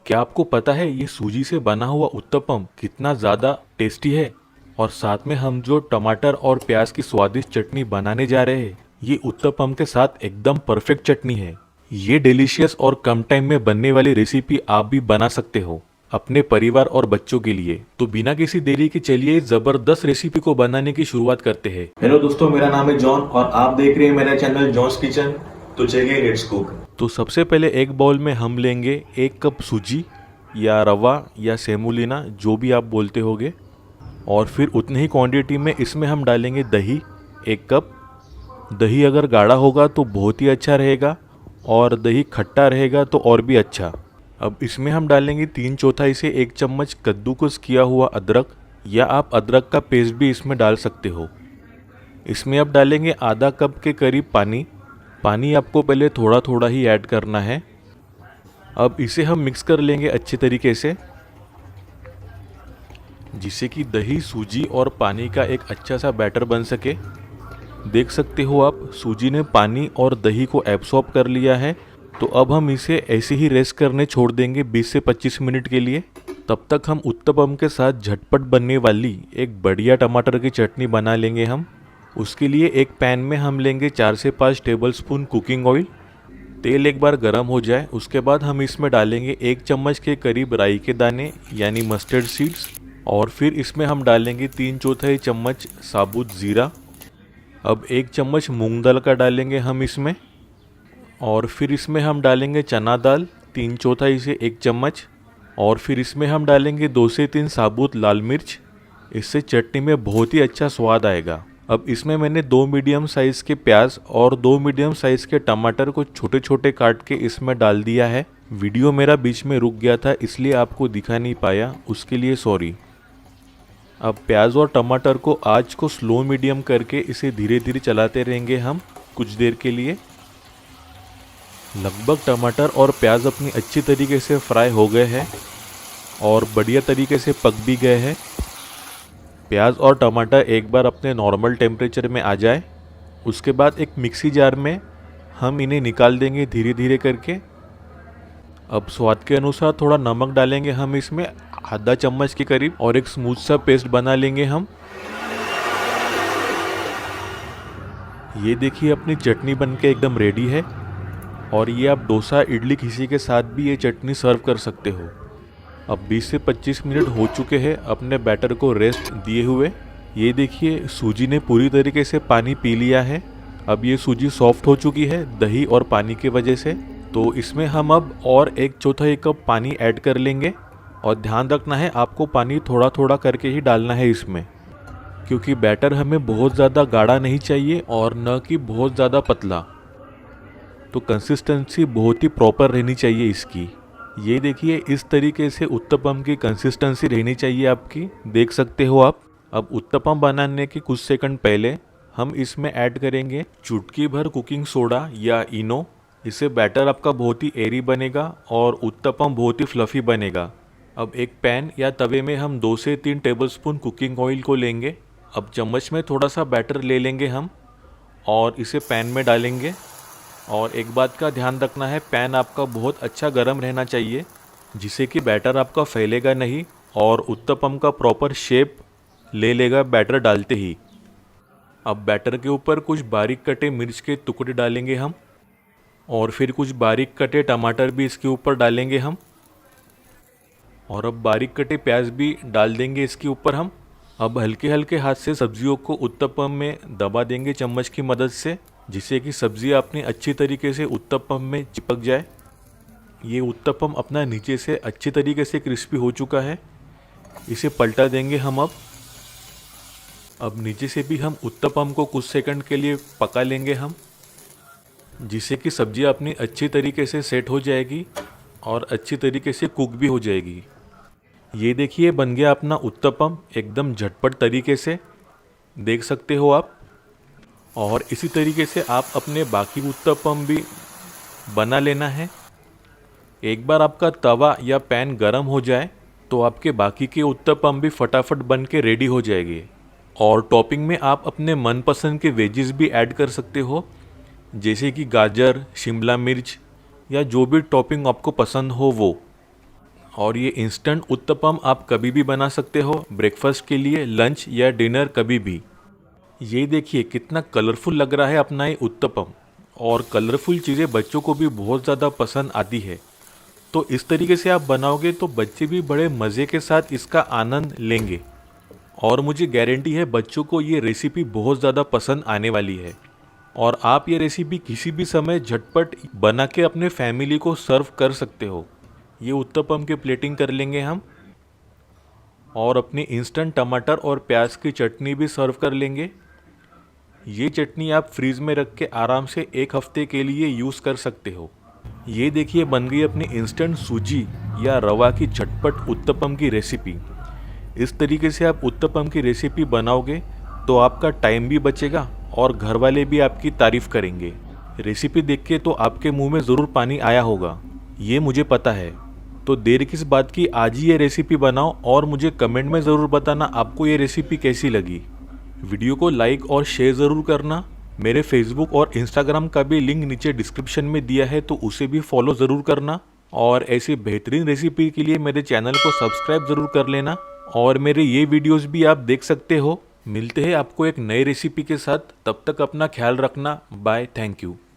क्या आपको पता है ये सूजी से बना हुआ उत्तपम कितना ज़्यादा टेस्टी है। और साथ में हम जो टमाटर और प्याज की स्वादिष्ट चटनी बनाने जा रहे हैं, ये उत्तपम के साथ एकदम परफेक्ट चटनी है। ये डिलीशियस और कम टाइम में बनने वाली रेसिपी आप भी बना सकते हो अपने परिवार और बच्चों के लिए। तो बिना किसी देरी के चलिए जबरदस्त रेसिपी को बनाने की शुरुआत करते हैं। हेलो दोस्तों, मेरा नाम है जॉन और आप देख रहे हैं मेरा चैनल जॉन्स किचन। तो चलिए लेट्स कुक। तो सबसे पहले एक बाउल में हम लेंगे 1 कप सूजी या रवा या सेमोलिना, जो भी आप बोलते होगे। और फिर उतनी ही क्वांटिटी में इसमें हम डालेंगे दही, 1 कप। दही अगर गाढ़ा होगा तो बहुत ही अच्छा रहेगा, और दही खट्टा रहेगा तो और भी अच्छा। अब इसमें हम डालेंगे 3/4 से 1 चम्मच कद्दूकस किया हुआ अदरक, या आप अदरक का पेस्ट भी इसमें डाल सकते हो। इसमें अब डालेंगे आधा कप के करीब पानी। पानी आपको पहले थोड़ा थोड़ा ही ऐड करना है। अब इसे हम मिक्स कर लेंगे अच्छे तरीके से, जिससे कि दही, सूजी और पानी का एक अच्छा सा बैटर बन सके। देख सकते हो आप, सूजी ने पानी और दही को एब्सॉर्ब कर लिया है। तो अब हम इसे ऐसे ही रेस्ट करने छोड़ देंगे 20 से 25 मिनट के लिए। तब तक हम उत्तपम के साथ झटपट बनने वाली एक बढ़िया टमाटर की चटनी बना लेंगे हम। उसके लिए एक पैन में हम लेंगे 4 से 5 टेबलस्पून कुकिंग ऑयल। तेल एक बार गर्म हो जाए उसके बाद हम इसमें डालेंगे 1 चम्मच के करीब राई के दाने यानी मस्टर्ड सीड्स। और फिर इसमें हम डालेंगे 3/4 चम्मच साबुत ज़ीरा। अब 1 चम्मच मूंग दाल का डालेंगे हम इसमें। और फिर इसमें हम डालेंगे चना दाल 3/4 से 1 चम्मच। और फिर इसमें हम डालेंगे 2 से 3 साबुत लाल मिर्च। इससे चटनी में बहुत ही अच्छा स्वाद आएगा। अब इसमें मैंने 2 मीडियम साइज़ के प्याज और 2 मीडियम साइज़ के टमाटर को छोटे छोटे काट के इसमें डाल दिया है। वीडियो मेरा बीच में रुक गया था, इसलिए आपको दिखा नहीं पाया, उसके लिए सॉरी। अब प्याज और टमाटर को आंच को स्लो मीडियम करके इसे धीरे धीरे चलाते रहेंगे हम कुछ देर के लिए। लगभग टमाटर और प्याज अपनी अच्छी तरीके से फ्राई हो गए हैं और बढ़िया तरीके से पक भी गए हैं। प्याज और टमाटर एक बार अपने नॉर्मल टेम्परेचर में आ जाए उसके बाद एक मिक्सी जार में हम इन्हें निकाल देंगे धीरे धीरे करके। अब स्वाद के अनुसार थोड़ा नमक डालेंगे हम इसमें, आधा चम्मच के करीब, और एक स्मूथ सा पेस्ट बना लेंगे हम। ये देखिए अपनी चटनी बनके एकदम रेडी है। और ये आप डोसा, इडली किसी के साथ भी ये चटनी सर्व कर सकते हो। अब 20 से 25 मिनट हो चुके हैं अपने बैटर को रेस्ट दिए हुए। ये देखिए सूजी ने पूरी तरीके से पानी पी लिया है। अब ये सूजी सॉफ्ट हो चुकी है दही और पानी की वजह से। तो इसमें हम अब और 1/4 कप पानी ऐड कर लेंगे। और ध्यान रखना है आपको पानी थोड़ा थोड़ा करके ही डालना है इसमें, क्योंकि बैटर हमें बहुत ज़्यादा गाढ़ा नहीं चाहिए और न कि बहुत ज़्यादा पतला। तो कंसिस्टेंसी बहुत ही प्रॉपर रहनी चाहिए इसकी। ये देखिए इस तरीके से उत्तपम की कंसिस्टेंसी रहनी चाहिए आपकी, देख सकते हो आप। अब उत्तपम बनाने के कुछ सेकंड पहले हम इसमें ऐड करेंगे चुटकी भर कुकिंग सोडा या इनो। इससे बैटर आपका बहुत ही एरी बनेगा और उत्तपम बहुत ही फ्लफ़ी बनेगा। अब एक पैन या तवे में हम 2 से 3 टेबलस्पून कुकिंग ऑयल को लेंगे। अब चम्मच में थोड़ा सा बैटर ले लेंगे हम और इसे पैन में डालेंगे। और एक बात का ध्यान रखना है, पैन आपका बहुत अच्छा गर्म रहना चाहिए, जिससे कि बैटर आपका फैलेगा नहीं और उत्तपम का प्रॉपर शेप ले लेगा बैटर डालते ही। अब बैटर के ऊपर कुछ बारीक कटे मिर्च के टुकड़े डालेंगे हम, और फिर कुछ बारीक कटे टमाटर भी इसके ऊपर डालेंगे हम। और अब बारीक कटे प्याज भी डाल देंगे इसके ऊपर हम। अब हल्के हल्के हाथ से सब्जियों को उत्तपम में दबा देंगे चम्मच की मदद से, जिससे कि सब्ज़ी अपनी अच्छी तरीके से उत्तपम में चिपक जाए। ये उत्तपम अपना नीचे से अच्छी तरीके से क्रिस्पी हो चुका है। इसे पलटा देंगे हम अब नीचे से भी हम उत्तपम को कुछ सेकंड के लिए पका लेंगे हम, जिससे कि सब्ज़ी अपनी अच्छी तरीके से सेट हो जाएगी और अच्छी तरीके से कुक भी हो जाएगी। ये देखिए बन गया अपना उत्तपम एकदम झटपट तरीके से, देख सकते हो आप। और इसी तरीके से आप अपने बाकी उत्तपम भी बना लेना है। एक बार आपका तवा या पैन गरम हो जाए तो आपके बाकी के उत्तपम भी फटाफट बन के रेडी हो जाएंगे। और टॉपिंग में आप अपने मनपसंद के वेजेस भी ऐड कर सकते हो, जैसे कि गाजर, शिमला मिर्च या जो भी टॉपिंग आपको पसंद हो वो। और ये इंस्टेंट उत्तपम आप कभी भी बना सकते हो, ब्रेकफास्ट के लिए, लंच या डिनर कभी भी। ये देखिए कितना कलरफुल लग रहा है अपना ये उत्तपम, और कलरफुल चीज़ें बच्चों को भी बहुत ज़्यादा पसंद आती है। तो इस तरीके से आप बनाओगे तो बच्चे भी बड़े मज़े के साथ इसका आनंद लेंगे, और मुझे गारंटी है बच्चों को ये रेसिपी बहुत ज़्यादा पसंद आने वाली है। और आप ये रेसिपी किसी भी समय झटपट बना के अपने फैमिली को सर्व कर सकते हो। ये उत्तपम की प्लेटिंग कर लेंगे हम, और अपनी इंस्टेंट टमाटर और प्याज की चटनी भी सर्व कर लेंगे। ये चटनी आप फ्रीज में रख के आराम से 1 हफ्ते के लिए यूज़ कर सकते हो। ये देखिए बन गई अपनी इंस्टेंट सूजी या रवा की झटपट उत्तपम की रेसिपी। इस तरीके से आप उत्तपम की रेसिपी बनाओगे तो आपका टाइम भी बचेगा और घर वाले भी आपकी तारीफ करेंगे। रेसिपी देख के तो आपके मुंह में ज़रूर पानी आया होगा, ये मुझे पता है। तो देर किस बात की, आज ही ये रेसिपी बनाओ और मुझे कमेंट में ज़रूर बताना आपको ये रेसिपी कैसी लगी। वीडियो को लाइक और शेयर ज़रूर करना। मेरे फेसबुक और इंस्टाग्राम का भी लिंक नीचे डिस्क्रिप्शन में दिया है, तो उसे भी फॉलो ज़रूर करना। और ऐसी बेहतरीन रेसिपी के लिए मेरे चैनल को सब्सक्राइब ज़रूर कर लेना, और मेरे ये वीडियोस भी आप देख सकते हो। मिलते हैं आपको एक नई रेसिपी के साथ, तब तक अपना ख्याल रखना। Bye, thank you.